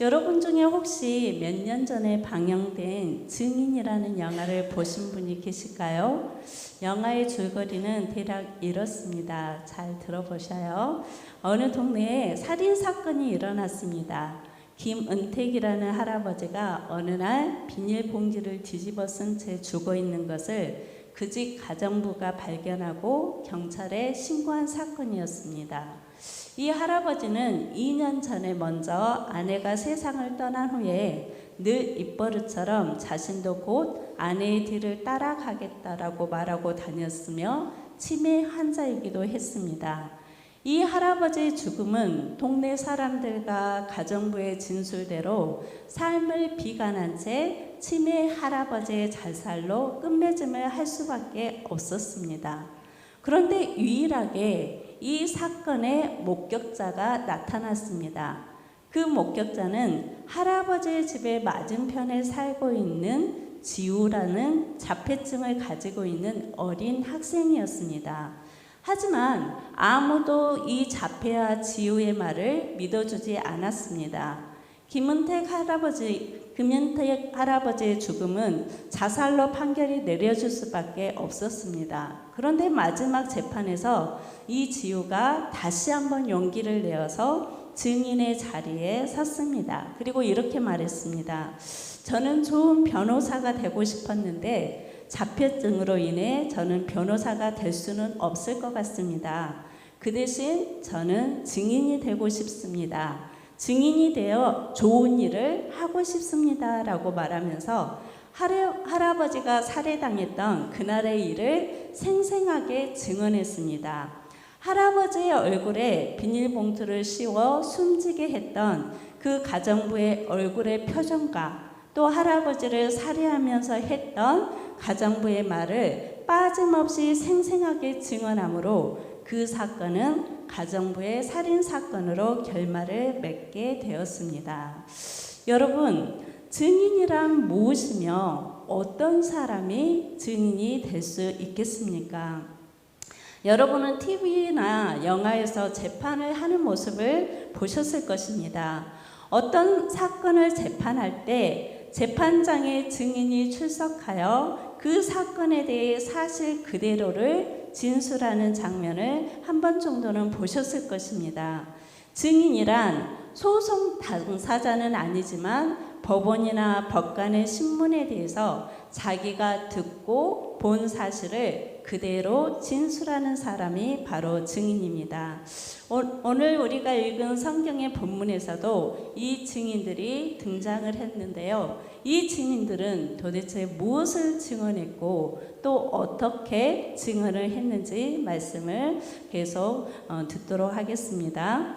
여러분 중에 혹시 몇 년 전에 방영된 증인이라는 영화를 보신 분이 계실까요? 영화의 줄거리는 대략 이렇습니다. 잘 들어보셔요. 어느 동네에 살인사건이 일어났습니다. 김은택이라는 할아버지가 어느 날 비닐봉지를 뒤집어 쓴 채 죽어 있는 것을 그 집 가정부가 발견하고 경찰에 신고한 사건이었습니다. 이 할아버지는 2년 전에 먼저 아내가 세상을 떠난 후에 늘 입버릇처럼 자신도 곧 아내의 뒤를 따라가겠다라고 말하고 다녔으며 치매 환자이기도 했습니다. 이 할아버지의 죽음은 동네 사람들과 가정부의 진술대로 삶을 비관한 채 치매 할아버지의 자살로 끝맺음을 할 수밖에 없었습니다. 그런데 유일하게 이 사건의 목격자가 나타났습니다. 그 목격자는 할아버지의 집의 맞은편에 살고 있는 지우라는 자폐증을 가지고 있는 어린 학생이었습니다. 하지만 아무도 이 자폐와 지우의 말을 믿어주지 않았습니다. 김은택 할아버지의 죽음은 자살로 판결이 내려질 수밖에 없었습니다. 그런데 마지막 재판에서 이 지우가 다시 한번 용기를 내어서 증인의 자리에 섰습니다. 그리고 이렇게 말했습니다. 저는 좋은 변호사가 되고 싶었는데 자폐증으로 인해 저는 변호사가 될 수는 없을 것 같습니다. 그 대신 저는 증인이 되고 싶습니다. 증인이 되어 좋은 일을 하고 싶습니다. 라고 말하면서 할아버지가 살해당했던 그날의 일을 생생하게 증언했습니다. 할아버지의 얼굴에 비닐봉투를 씌워 숨지게 했던 그 가정부의 얼굴의 표정과 또 할아버지를 살해하면서 했던 가정부의 말을 빠짐없이 생생하게 증언하므로 그 사건은 가정부의 살인사건으로 결말을 맺게 되었습니다. 여러분, 증인이란 무엇이며 어떤 사람이 증인이 될 수 있겠습니까? 여러분은 TV나 영화에서 재판을 하는 모습을 보셨을 것입니다. 어떤 사건을 재판할 때 재판장의 증인이 출석하여 그 사건에 대해 사실 그대로를 진술하는 장면을 한 번 정도는 보셨을 것입니다. 증인이란 소송 당사자는 아니지만 법원이나 법관의 신문에 대해서 자기가 듣고 본 사실을 그대로 진술하는 사람이 바로 증인입니다. 오늘 우리가 읽은 성경의 본문에서도 이 증인들이 등장을 했는데요. 이 증인들은 도대체 무엇을 증언했고 또 어떻게 증언을 했는지 말씀을 계속 듣도록 하겠습니다.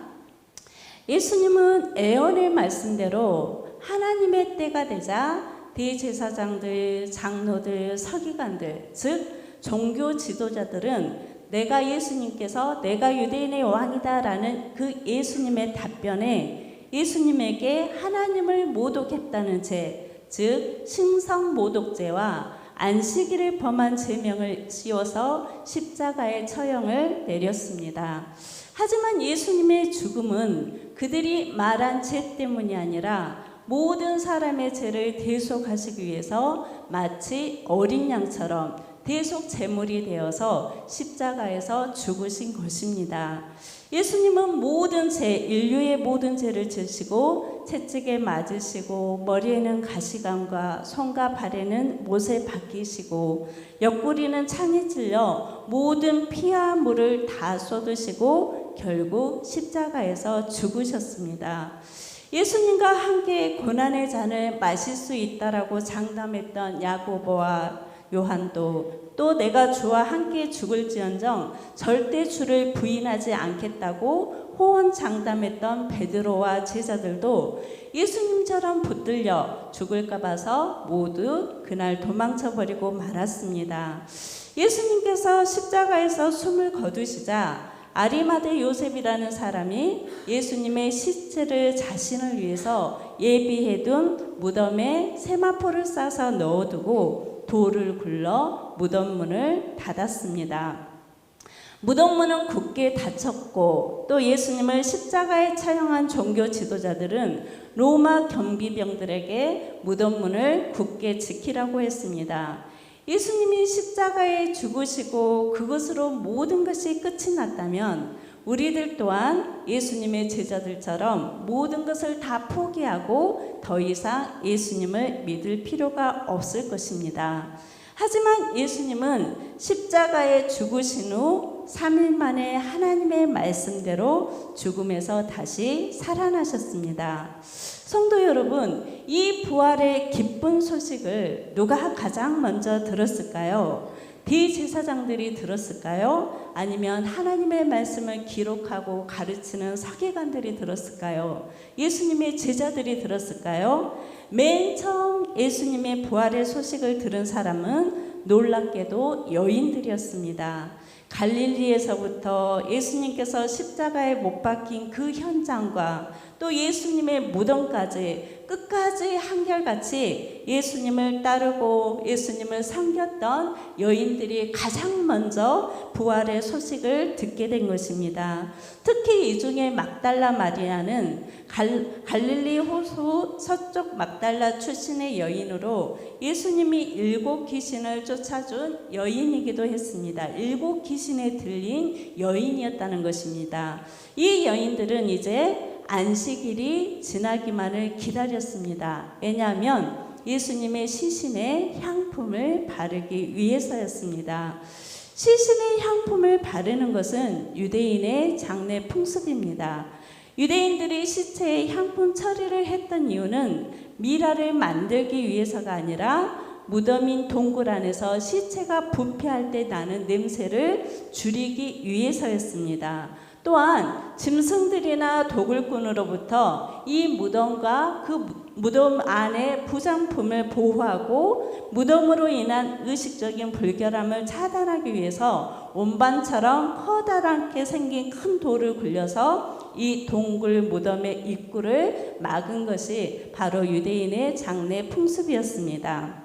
예수님은 예언의 말씀대로 하나님의 때가 되자 대제사장들, 장로들, 서기관들, 즉 종교 지도자들은 내가 유대인의 왕이다라는 그 예수님의 답변에 예수님에게 하나님을 모독했다는 죄, 즉 신성모독죄와 안식일을 범한 죄명을 씌워서 십자가의 처형을 내렸습니다. 하지만 예수님의 죽음은 그들이 말한 죄 때문이 아니라 모든 사람의 죄를 대속하시기 위해서 마치 어린 양처럼 대속 제물이 되어서 십자가에서 죽으신 것입니다. 예수님은 인류의 모든 죄를 지시고 채찍에 맞으시고 머리에는 가시관과 손과 발에는 못에 박히시고 옆구리는 창에 찔려 모든 피와 물을 다 쏟으시고 결국 십자가에서 죽으셨습니다. 예수님과 함께 고난의 잔을 마실 수 있다라고 장담했던 야고보와 요한도 또 내가 주와 함께 죽을지언정 절대 주를 부인하지 않겠다고 호언장담했던 베드로와 제자들도 예수님처럼 붙들려 죽을까 봐서 모두 그날 도망쳐버리고 말았습니다. 예수님께서 십자가에서 숨을 거두시자 아리마대 요셉이라는 사람이 예수님의 시체를 자신을 위해서 예비해둔 무덤에 세마포를 싸서 넣어두고 돌을 굴러 무덤 문을 닫았습니다. 무덤문은 굳게 닫혔고 또 예수님을 십자가에 처형한 종교 지도자들은 로마 경비병들에게 무덤문을 굳게 지키라고 했습니다. 예수님이 십자가에 죽으시고 그것으로 모든 것이 끝이 났다면 우리들 또한 예수님의 제자들처럼 모든 것을 다 포기하고 더 이상 예수님을 믿을 필요가 없을 것입니다. 하지만 예수님은 십자가에 죽으신 후 3일 만에 하나님의 말씀대로 죽음에서 다시 살아나셨습니다. 성도 여러분, 이 부활의 기쁜 소식을 누가 가장 먼저 들었을까요? 대제사장들이 들었을까요? 아니면 하나님의 말씀을 기록하고 가르치는 서기관들이 들었을까요? 예수님의 제자들이 들었을까요? 맨 처음 예수님의 부활의 소식을 들은 사람은 놀랍게도 여인들이었습니다. 갈릴리에서부터 예수님께서 십자가에 못 박힌 그 현장과 또 예수님의 무덤까지 끝까지 한결같이 예수님을 따르고 예수님을 섬겼던 여인들이 가장 먼저 부활의 소식을 듣게 된 것입니다. 특히 이 중에 막달라 마리아는 갈릴리 호수 서쪽 막달라 출신의 여인으로 예수님이 7 귀신을 쫓아준 여인이기도 했습니다. 7 귀신에 들린 여인이었다는 것입니다. 이 여인들은 이제 안식일이 지나기만을 기다렸습니다. 왜냐하면 예수님의 시신에 향품을 바르기 위해서였습니다. 시신에 향품을 바르는 것은 유대인의 장례 풍습입니다. 유대인들이 시체에 향품 처리를 했던 이유는 미라를 만들기 위해서가 아니라 무덤인 동굴 안에서 시체가 부패할 때 나는 냄새를 줄이기 위해서였습니다. 또한 짐승들이나 도굴꾼으로부터 이 무덤과 그 무덤 안의 부장품을 보호하고 무덤으로 인한 의식적인 불결함을 차단하기 위해서 원반처럼 커다랗게 생긴 큰 돌을 굴려서 이 동굴 무덤의 입구를 막은 것이 바로 유대인의 장례 풍습이었습니다.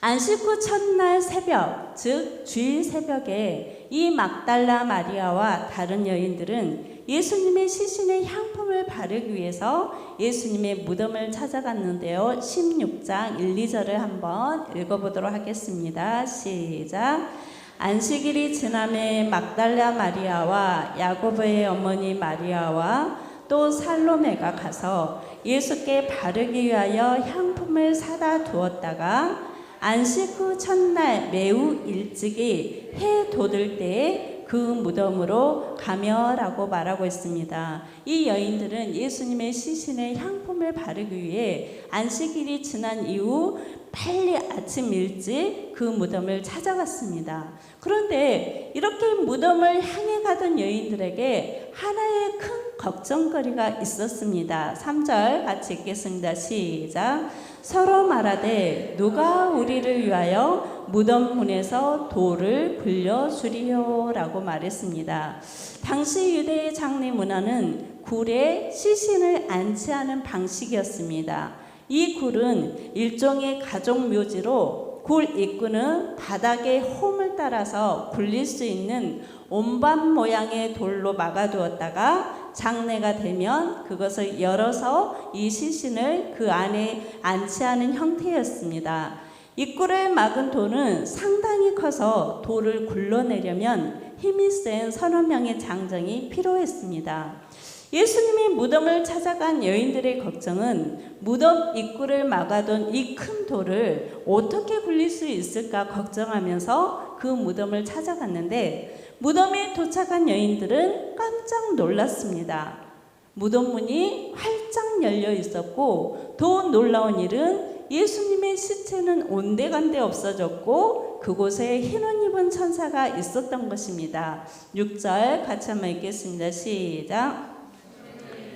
안식 후 첫날 새벽, 즉 주일 새벽에 이 막달라 마리아와 다른 여인들은 예수님의 시신에 향품을 바르기 위해서 예수님의 무덤을 찾아갔는데요. 16장 1, 2절을 한번 읽어보도록 하겠습니다. 시작. 안식일이 지남에 막달라 마리아와 야고보의 어머니 마리아와 또 살로메가 가서 예수께 바르기 위하여 향품을 사다 두었다가 안식 후 첫날 매우 일찍이 해 돋을 때에 그 무덤으로 가며라고 말하고 있습니다. 이 여인들은 예수님의 시신에 향품을 바르기 위해 안식일이 지난 이후 빨리 아침 일찍 그 무덤을 찾아갔습니다. 그런데 이렇게 무덤을 향해 가던 여인들에게 하나의 큰 걱정거리가 있었습니다. 3절 같이 읽겠습니다. 시작. 서로 말하되 누가 우리를 위하여 무덤 문에서 돌을 굴려주리요 라고 말했습니다. 당시 유대의 장례 문화는 굴에 시신을 안치하는 방식이었습니다. 이 굴은 일종의 가족 묘지로 굴 입구는 바닥에 홈을 따라서 굴릴 수 있는 온반 모양의 돌로 막아두었다가 장례가 되면 그것을 열어서 이 시신을 그 안에 안치하는 형태였습니다. 입구를 막은 돌은 상당히 커서 돌을 굴러내려면 힘이 센 서너 명의 장정이 필요했습니다. 예수님이 무덤을 찾아간 여인들의 걱정은 무덤 입구를 막아둔 이 큰 돌을 어떻게 굴릴 수 있을까 걱정하면서 그 무덤을 찾아갔는데 무덤에 도착한 여인들은 깜짝 놀랐습니다. 무덤 문이 활짝 열려 있었고 더 놀라운 일은 예수님의 시체는 온데간데 없어졌고 그곳에 흰옷 입은 천사가 있었던 것입니다. 6절 같이 한번 읽겠습니다. 시작.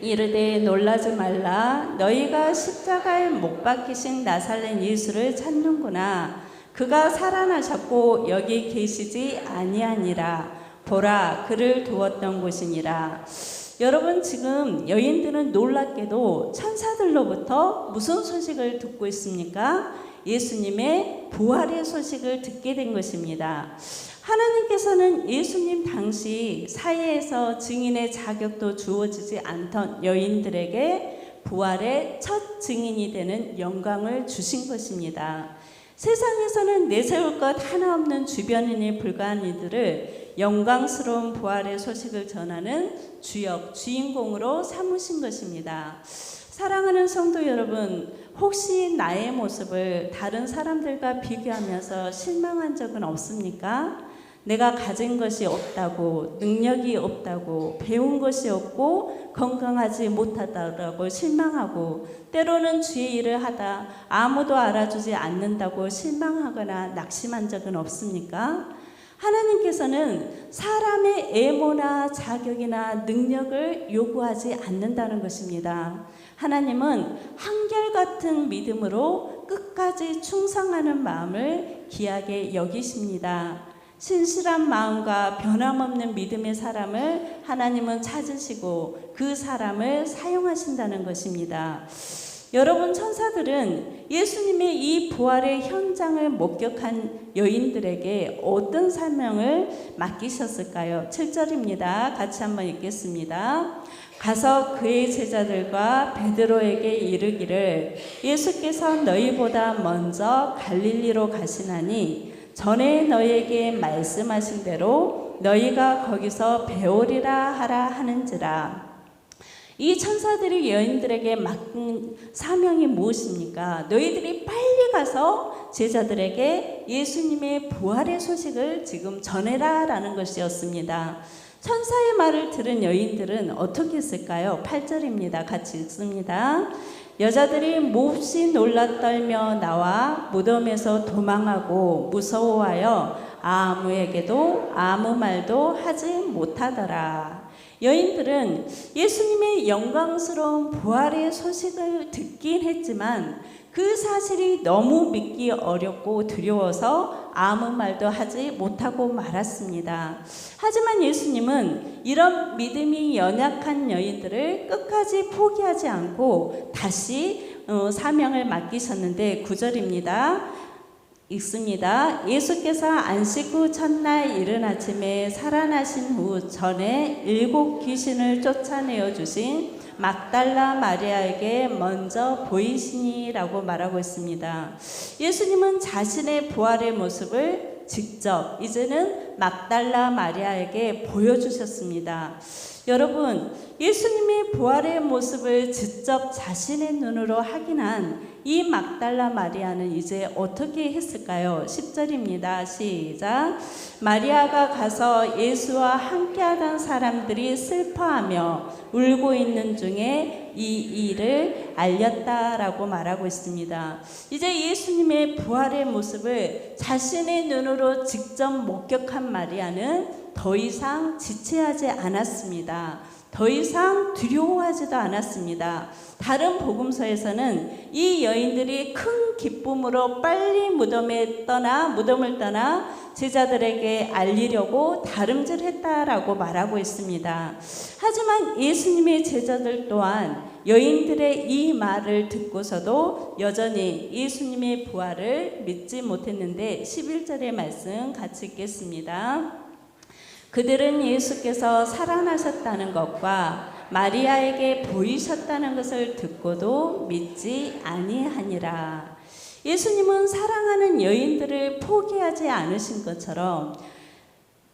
이르되 놀라지 말라. 너희가 십자가에 못 박히신 나사렛 예수를 찾는구나. 그가 살아나셨고 여기 계시지 아니하니라. 보라, 그를 두었던 곳이니라. 여러분, 지금 여인들은 놀랍게도 천사들로부터 무슨 소식을 듣고 있습니까? 예수님의 부활의 소식을 듣게 된 것입니다. 하나님께서는 예수님 당시 사회에서 증인의 자격도 주어지지 않던 여인들에게 부활의 첫 증인이 되는 영광을 주신 것입니다. 세상에서는 내세울 것 하나 없는 주변인이 불과한 이들을 영광스러운 부활의 소식을 전하는 주인공으로 삼으신 것입니다. 사랑하는 성도 여러분, 혹시 나의 모습을 다른 사람들과 비교하면서 실망한 적은 없습니까? 내가 가진 것이 없다고, 능력이 없다고, 배운 것이 없고 건강하지 못하다고 실망하고, 때로는 주의 일을 하다 아무도 알아주지 않는다고 실망하거나 낙심한 적은 없습니까? 하나님께서는 사람의 애모나 자격이나 능력을 요구하지 않는다는 것입니다. 하나님은 한결같은 믿음으로 끝까지 충성하는 마음을 귀하게 여기십니다. 신실한 마음과 변함없는 믿음의 사람을 하나님은 찾으시고 그 사람을 사용하신다는 것입니다. 여러분, 천사들은 예수님의 이 부활의 현장을 목격한 여인들에게 어떤 사명을 맡기셨을까요? 7절입니다. 같이 한번 읽겠습니다. 가서 그의 제자들과 베드로에게 이르기를 예수께서 너희보다 먼저 갈릴리로 가시나니 전에 너희에게 말씀하신 대로 너희가 거기서 배우리라 하라 하는지라. 이 천사들이 여인들에게 맡긴 사명이 무엇입니까? 너희들이 빨리 가서 제자들에게 예수님의 부활의 소식을 지금 전해라 라는 것이었습니다. 천사의 말을 들은 여인들은 어떻게 했을까요? 8절입니다. 같이 읽습니다. 여자들이 몹시 놀라 떨며 나와 무덤에서 도망하고 무서워하여 아무에게도 아무 말도 하지 못하더라. 여인들은 예수님의 영광스러운 부활의 소식을 듣긴 했지만 그 사실이 너무 믿기 어렵고 두려워서 아무 말도 하지 못하고 말았습니다. 하지만 예수님은 이런 믿음이 연약한 여인들을 끝까지 포기하지 않고 다시 사명을 맡기셨는데 9절입니다. 읽습니다. 예수께서 안식 후 첫날 이른 아침에 살아나신 후 전에 7 귀신을 쫓아내어 주신 막달라 마리아에게 먼저 보이시니라고 말하고 있습니다. 예수님은 자신의 부활의 모습을 직접 이제는 막달라 마리아에게 보여주셨습니다. 여러분, 예수님의 부활의 모습을 직접 자신의 눈으로 확인한 이 막달라 마리아는 이제 어떻게 했을까요? 10절입니다. 시작. 마리아가 가서 예수와 함께하던 사람들이 슬퍼하며 울고 있는 중에 이 일을 알렸다라고 말하고 있습니다. 이제 예수님의 부활의 모습을 자신의 눈으로 직접 목격한 마리아는 더 이상 지체하지 않았습니다. 더 이상 두려워하지도 않았습니다. 다른 복음서에서는 이 여인들이 큰 기쁨으로 빨리 무덤을 떠나 제자들에게 알리려고 다름질했다라고 말하고 있습니다. 하지만 예수님의 제자들 또한 여인들의 이 말을 듣고서도 여전히 예수님의 부활을 믿지 못했는데 11절의 말씀 같이 읽겠습니다. 그들은 예수께서 살아나셨다는 것과 마리아에게 보이셨다는 것을 듣고도 믿지 아니하니라. 예수님은 사랑하는 여인들을 포기하지 않으신 것처럼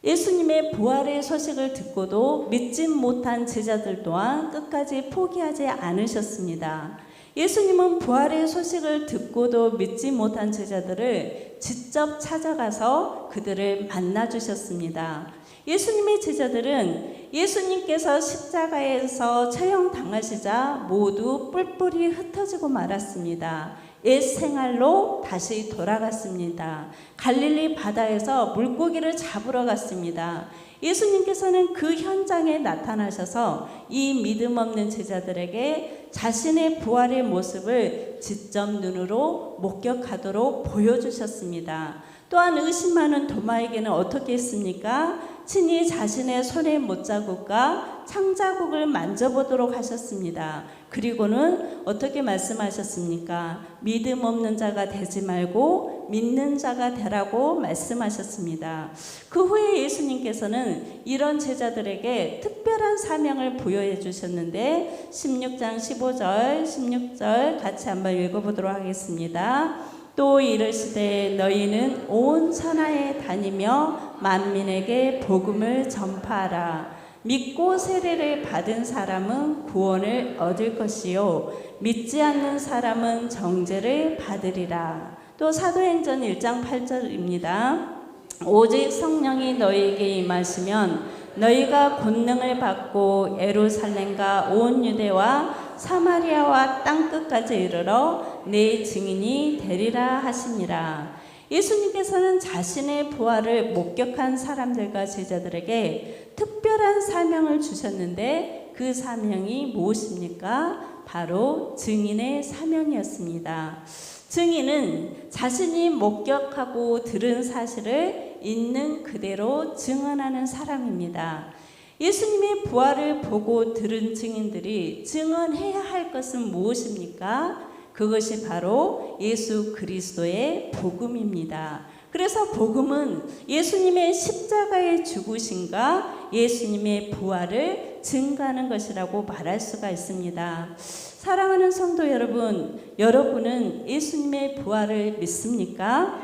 예수님의 부활의 소식을 듣고도 믿지 못한 제자들 또한 끝까지 포기하지 않으셨습니다. 예수님은 부활의 소식을 듣고도 믿지 못한 제자들을 직접 찾아가서 그들을 만나주셨습니다. 예수님의 제자들은 예수님께서 십자가에서 처형당하시자 모두 뿔뿔이 흩어지고 말았습니다. 옛 생활로 다시 돌아갔습니다. 갈릴리 바다에서 물고기를 잡으러 갔습니다. 예수님께서는 그 현장에 나타나셔서 이 믿음 없는 제자들에게 자신의 부활의 모습을 직접 눈으로 목격하도록 보여주셨습니다. 또한 의심하는 도마에게는 어떻게 했습니까? 친히 자신의 손의 못자국과 창자국을 만져보도록 하셨습니다. 그리고는 어떻게 말씀하셨습니까? 믿음 없는 자가 되지 말고 믿는 자가 되라고 말씀하셨습니다. 그 후에 예수님께서는 이런 제자들에게 특별한 사명을 부여해 주셨는데 16장 15절, 16절 같이 한번 읽어보도록 하겠습니다. 또 이르시되 너희는 온 천하에 다니며 만민에게 복음을 전파하라. 믿고 세례를 받은 사람은 구원을 얻을 것이요 믿지 않는 사람은 정죄를 받으리라. 또 사도행전 1장 8절입니다. 오직 성령이 너희에게 임하시면 너희가 권능을 받고 예루살렘과 온 유대와 사마리아와 땅끝까지 이르러 내 증인이 되리라 하시니라. 예수님께서는 자신의 부활을 목격한 사람들과 제자들에게 특별한 사명을 주셨는데 그 사명이 무엇입니까? 바로 증인의 사명이었습니다. 증인은 자신이 목격하고 들은 사실을 있는 그대로 증언하는 사람입니다. 예수님의 부활을 보고 들은 증인들이 증언해야 할 것은 무엇입니까? 그것이 바로 예수 그리스도의 복음입니다. 그래서 복음은 예수님의 십자가의 죽으심과 예수님의 부활을 증거하는 것이라고 말할 수가 있습니다. 사랑하는 성도 여러분, 여러분은 예수님의 부활을 믿습니까?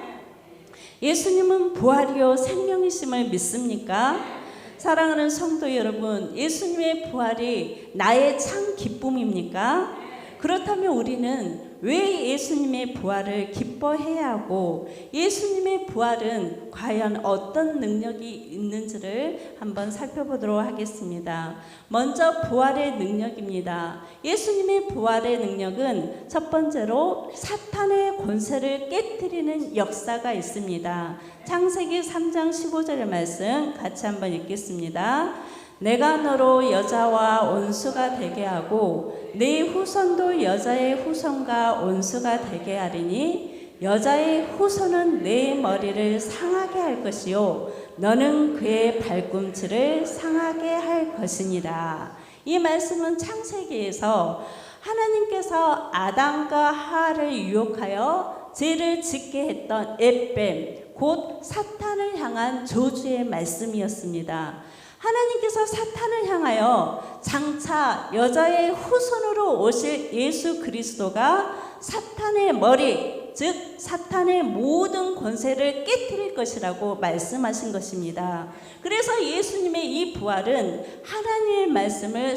예수님은 부활이요 생명이심을 믿습니까? 사랑하는 성도 여러분, 예수님의 부활이 나의 참 기쁨입니까? 그렇다면 우리는 왜 예수님의 부활을 기뻐해야 하고 예수님의 부활은 과연 어떤 능력이 있는지를 한번 살펴보도록 하겠습니다. 먼저 부활의 능력입니다. 예수님의 부활의 능력은 첫 번째로 사탄의 권세를 깨뜨리는 역사가 있습니다. 창세기 3장 15절의 말씀 같이 한번 읽겠습니다. 내가 너로 여자와 원수가 되게 하고 네 후손도 여자의 후손과 원수가 되게 하리니 여자의 후손은 네 머리를 상하게 할 것이요 너는 그의 발꿈치를 상하게 할 것이니라. 이 말씀은 창세기에서 하나님께서 아담과 하와를 유혹하여 죄를 짓게 했던 에뱀 곧 사탄을 향한 저주의 말씀이었습니다. 하나님께서 사탄을 향하여 장차 여자의 후손으로 오실 예수 그리스도가 사탄의 머리, 즉 사탄의 모든 권세를 깨뜨릴 것이라고 말씀하신 것입니다. 그래서 예수님의 이 부활은 하나님의 말씀을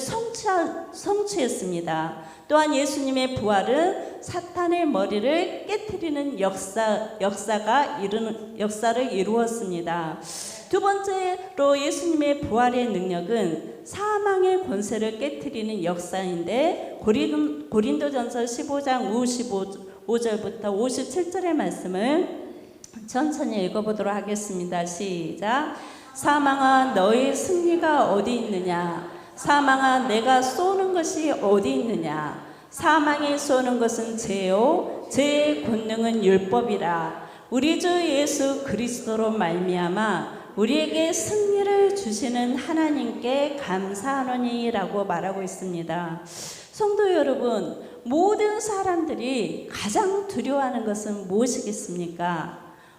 성취했습니다. 또한 예수님의 부활은 사탄의 머리를 깨뜨리는 역사를 이루었습니다. 두 번째로 예수님의 부활의 능력은 사망의 권세를 깨뜨리는 역사인데 고린도전서 15장 55절부터 57절의 말씀을 천천히 읽어보도록 하겠습니다. 시작. 사망아 너의 승리가 어디 있느냐? 사망아 내가 쏘는 것이 어디 있느냐? 사망이 쏘는 것은 죄요 죄의 권능은 율법이라. 우리 주 예수 그리스도로 말미암아 우리에게 승리를 주시는 하나님께 감사하노니라고 말하고 있습니다. 성도 여러분, 모든 사람들이 가장 두려워하는 것은 무엇이겠습니까?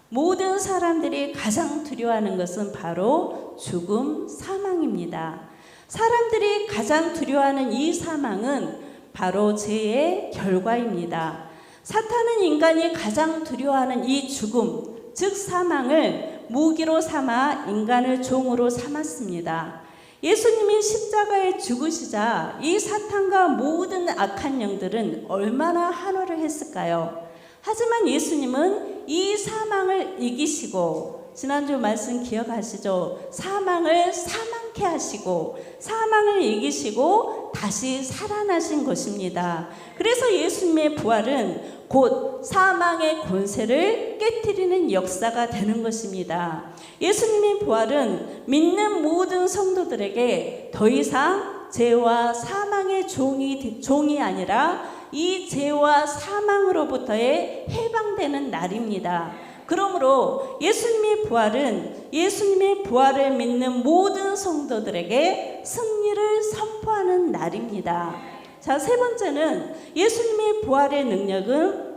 모든 사람들이 가장 두려워하는 것은 바로 죽음, 사망입니다. 사람들이 가장 두려워하는 이 사망은 바로 죄의 결과입니다. 사탄은 인간이 가장 두려워하는 이 죽음, 즉 사망을 무기로 삼아 인간을 종으로 삼았습니다. 예수님이 십자가에 죽으시자 이 사탄과 모든 악한 영들은 얼마나 한호를 했을까요? 하지만 예수님은 이 사망을 이기시고, 지난주 말씀 기억하시죠? 사망을 사망케 하시고 사망을 이기시고 다시 살아나신 것입니다. 그래서 예수님의 부활은 곧 사망의 권세를 깨뜨리는 역사가 되는 것입니다. 예수님의 부활은 믿는 모든 성도들에게 더 이상 죄와 사망의 종이 아니라 이 죄와 사망으로부터의 해방되는 날입니다. 그러므로 예수님의 부활은 예수님의 부활을 믿는 모든 성도들에게 승리를 선포하는 날입니다. 자, 세 번째는 예수님의 부활의 능력은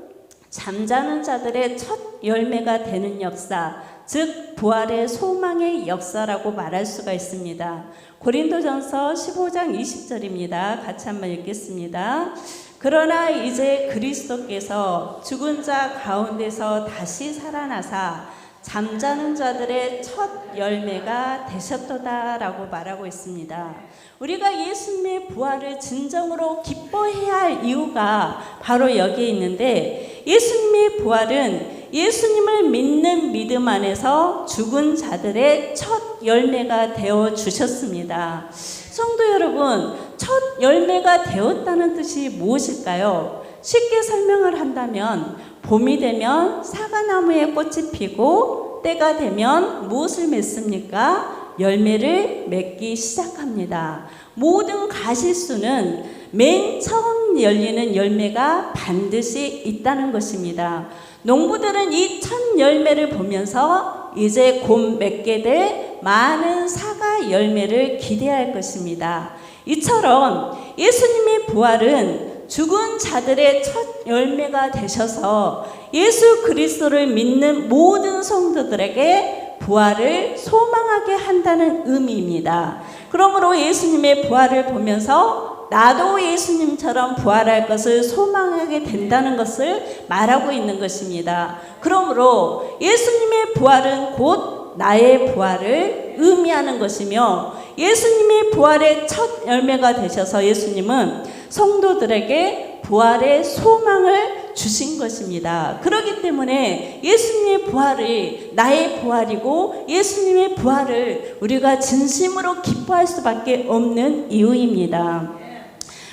잠자는 자들의 첫 열매가 되는 역사, 즉 부활의 소망의 역사라고 말할 수가 있습니다. 고린도전서 15장 20절입니다. 같이 한번 읽겠습니다. 그러나 이제 그리스도께서 죽은 자 가운데서 다시 살아나사 잠자는 자들의 첫 열매가 되셨도다라고 말하고 있습니다. 우리가 예수님의 부활을 진정으로 기뻐해야 할 이유가 바로 여기에 있는데, 예수님의 부활은 예수님을 믿는 믿음 안에서 죽은 자들의 첫 열매가 되어 주셨습니다. 성도 여러분, 첫 열매가 되었다는 뜻이 무엇일까요? 쉽게 설명을 한다면 봄이 되면 사과나무에 꽃이 피고 때가 되면 무엇을 맺습니까? 열매를 맺기 시작합니다. 모든 가시수는 맨 처음 열리는 열매가 반드시 있다는 것입니다. 농부들은 이 첫 열매를 보면서 이제 곧 맺게 될 많은 사과 열매를 기대할 것입니다. 이처럼 예수님의 부활은 죽은 자들의 첫 열매가 되셔서 예수 그리스도를 믿는 모든 성도들에게 부활을 소망하게 한다는 의미입니다. 그러므로 예수님의 부활을 보면서 나도 예수님처럼 부활할 것을 소망하게 된다는 것을 말하고 있는 것입니다. 그러므로 예수님의 부활은 곧 나의 부활을 의미하는 것이며, 예수님의 부활의 첫 열매가 되셔서 예수님은 성도들에게 부활의 소망을 주신 것입니다. 그렇기 때문에 예수님의 부활이 나의 부활이고 예수님의 부활을 우리가 진심으로 기뻐할 수밖에 없는 이유입니다.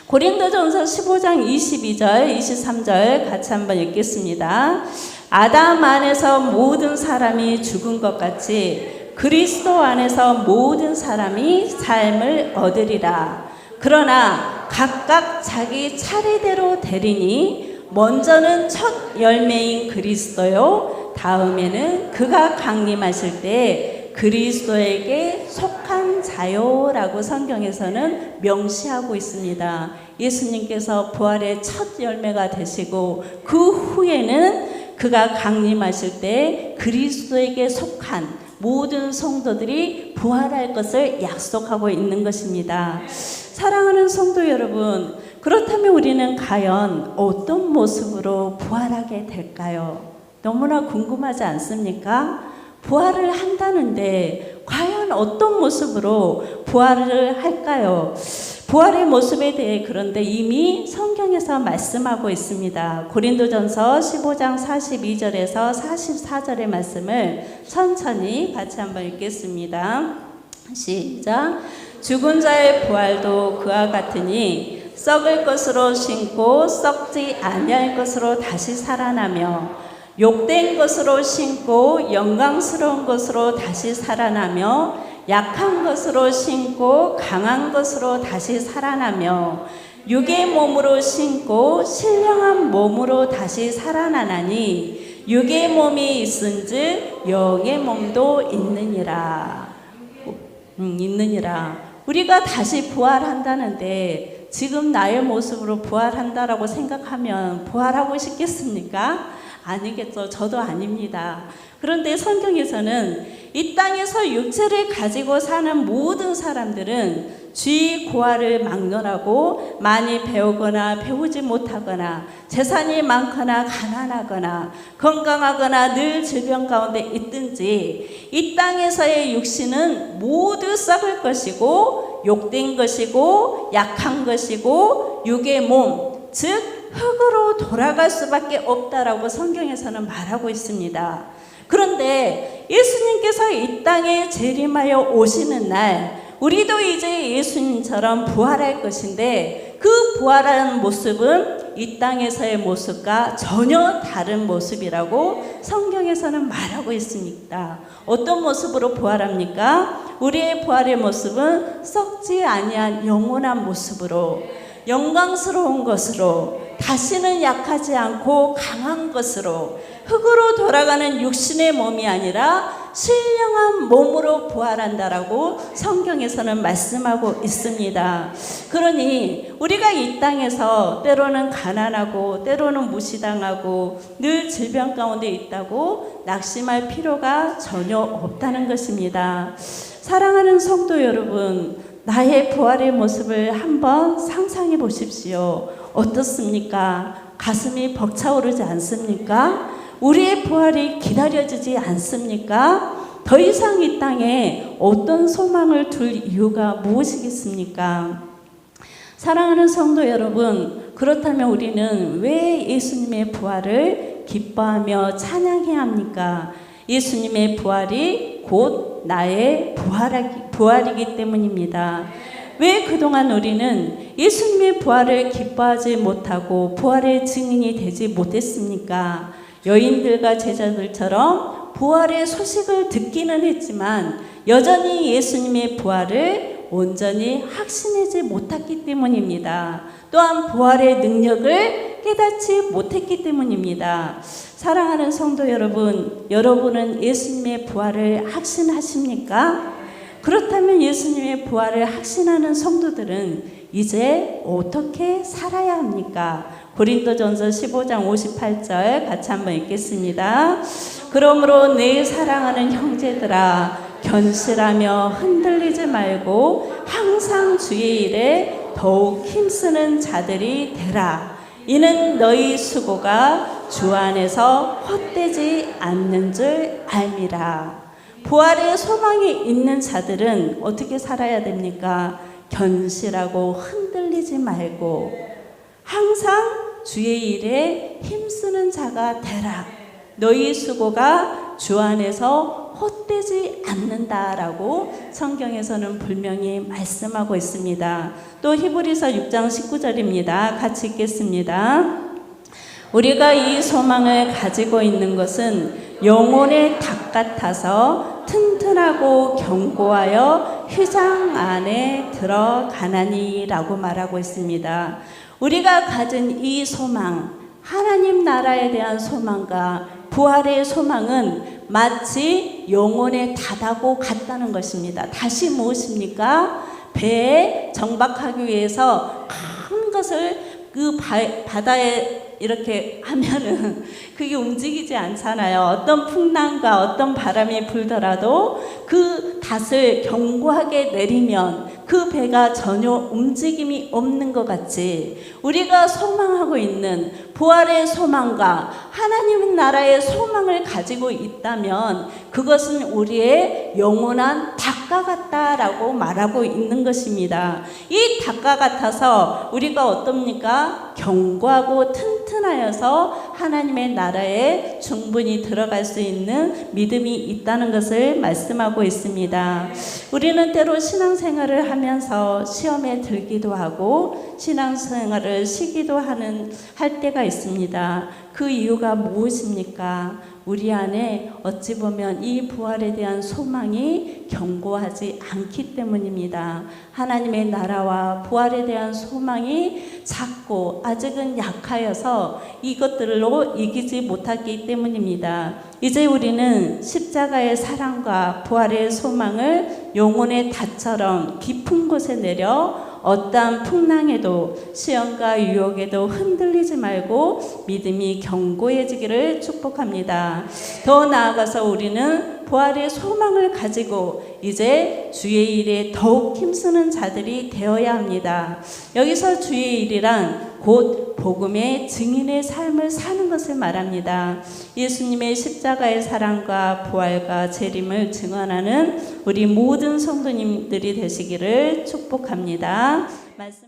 고린도전서 15장 22절, 23절 같이 한번 읽겠습니다. 아담 안에서 모든 사람이 죽은 것 같이 그리스도 안에서 모든 사람이 삶을 얻으리라. 그러나 각각 자기 차례대로 되리니 먼저는 첫 열매인 그리스도요, 다음에는 그가 강림하실 때 그리스도에게 속한 자요라고 성경에서는 명시하고 있습니다. 예수님께서 부활의 첫 열매가 되시고 그 후에는 그가 강림하실 때 그리스도에게 속한 모든 성도들이 부활할 것을 약속하고 있는 것입니다. 사랑하는 성도 여러분, 그렇다면 우리는 과연 어떤 모습으로 부활하게 될까요? 너무나 궁금하지 않습니까? 부활을 한다는데 과연 어떤 모습으로 부활을 할까요? 부활의 모습에 대해 그런데 이미 성경에서 말씀하고 있습니다. 고린도전서 15장 42절에서 44절의 말씀을 천천히 같이 한번 읽겠습니다. 시작. 죽은 자의 부활도 그와 같으니 썩을 것으로 신고 썩지 아니할 것으로 다시 살아나며, 욕된 것으로 신고 영광스러운 것으로 다시 살아나며, 약한 것으로 신고 강한 것으로 다시 살아나며, 육의 몸으로 신고 신령한 몸으로 다시 살아나나니 육의 몸이 있은즉 영의 몸도 있느니라. 우리가 다시 부활한다는데 지금 나의 모습으로 부활한다라고 생각하면 부활하고 싶겠습니까? 아니겠죠. 저도 아닙니다. 그런데 성경에서는 이 땅에서 육체를 가지고 사는 모든 사람들은 쥐 고아를 막론하고 많이 배우거나 배우지 못하거나 재산이 많거나 가난하거나 건강하거나 늘 질병 가운데 있든지 이 땅에서의 육신은 모두 썩을 것이고 욕된 것이고 약한 것이고 육의 몸, 즉 흙으로 돌아갈 수밖에 없다라고 성경에서는 말하고 있습니다. 그런데 예수님께서 이 땅에 재림하여 오시는 날 우리도 이제 예수님처럼 부활할 것인데, 그 부활하는 모습은 이 땅에서의 모습과 전혀 다른 모습이라고 성경에서는 말하고 있습니다. 어떤 모습으로 부활합니까? 우리의 부활의 모습은 썩지 아니한 영원한 모습으로, 영광스러운 것으로, 다시는 약하지 않고 강한 것으로 흙으로 돌아가는 육신의 몸이 아니라 신령한 몸으로 부활한다라고 성경에서는 말씀하고 있습니다. 그러니 우리가 이 땅에서 때로는 가난하고 때로는 무시당하고 늘 질병 가운데 있다고 낙심할 필요가 전혀 없다는 것입니다. 사랑하는 성도 여러분, 나의 부활의 모습을 한번 상상해 보십시오. 어떻습니까? 가슴이 벅차오르지 않습니까? 우리의 부활이 기다려지지 않습니까? 더 이상 이 땅에 어떤 소망을 둘 이유가 무엇이겠습니까? 사랑하는 성도 여러분, 그렇다면 우리는 왜 예수님의 부활을 기뻐하며 찬양해야 합니까? 예수님의 부활이 곧 나의 부활이기 때문입니다. 왜 그동안 우리는 예수님의 부활을 기뻐하지 못하고 부활의 증인이 되지 못했습니까? 여인들과 제자들처럼 부활의 소식을 듣기는 했지만 여전히 예수님의 부활을 온전히 확신하지 못했기 때문입니다. 또한 부활의 능력을 깨닫지 못했기 때문입니다. 사랑하는 성도 여러분, 여러분은 예수님의 부활을 확신하십니까? 그렇다면 예수님의 부활을 확신하는 성도들은 이제 어떻게 살아야 합니까? 고린도전서 15장 58절 같이 한번 읽겠습니다. 그러므로 내 사랑하는 형제들아, 견실하며 흔들리지 말고 항상 주의 일에 더욱 힘쓰는 자들이 되라. 이는 너희 수고가 주 안에서 헛되지 않는 줄 알미라. 부활의 소망이 있는 자들은 어떻게 살아야 됩니까? 견실하고 흔들리지 말고 항상 주의 일에 힘쓰는 자가 되라. 너희 수고가 주 안에서 헛되지 않는다라고 성경에서는 분명히 말씀하고 있습니다. 또 히브리서 6장 19절입니다. 같이 읽겠습니다. 우리가 이 소망을 가지고 있는 것은 영혼의 닭 같아서 튼튼하고 견고하여 휘장 안에 들어가나니라고 말하고 있습니다. 우리가 가진 이 소망, 하나님 나라에 대한 소망과 부활의 소망은 마치 영혼의 닭하고 같다는 것입니다. 닭이 무엇입니까? 배에 정박하기 위해서 큰 것을 그 바다에 이렇게 하면은 그게 움직이지 않잖아요. 어떤 풍랑과 어떤 바람이 불더라도 그 닷을 견고하게 내리면 그 배가 전혀 움직임이 없는 것 같이 우리가 소망하고 있는 부활의 소망과 하나님 나라의 소망을 가지고 있다면 그것은 우리의 영원한 닭과 같다라고 말하고 있는 것입니다. 이 닭과 같아서 우리가 어떻습니까? 견고하고 튼튼하여서 하나님의 나라에 충분히 들어갈 수 있는 믿음이 있다는 것을 말씀하고 있습니다. 우리는 때로 신앙생활을 하면서 시험에 들기도 하고 신앙생활을 쉬기도 할 때가 있습니다. 그 이유가 무엇입니까? 우리 안에 어찌 보면 이 부활에 대한 소망이 견고하지 않기 때문입니다. 하나님의 나라와 부활에 대한 소망이 작고 아직은 약하여서 이것들로 이기지 못하기 때문입니다. 이제 우리는 십자가의 사랑과 부활의 소망을 영혼의 닷처럼 깊은 곳에 내려 어떠한 풍랑에도 시험과 유혹에도 흔들리지 말고 믿음이 견고해지기를 축복합니다. 더 나아가서 우리는 부활의 소망을 가지고 이제 주의 일에 더욱 힘쓰는 자들이 되어야 합니다. 여기서 주의 일이란 곧 복음의 증인의 삶을 사는 것을 말합니다. 예수님의 십자가의 사랑과 부활과 재림을 증언하는 우리 모든 성도님들이 되시기를 축복합니다. 말씀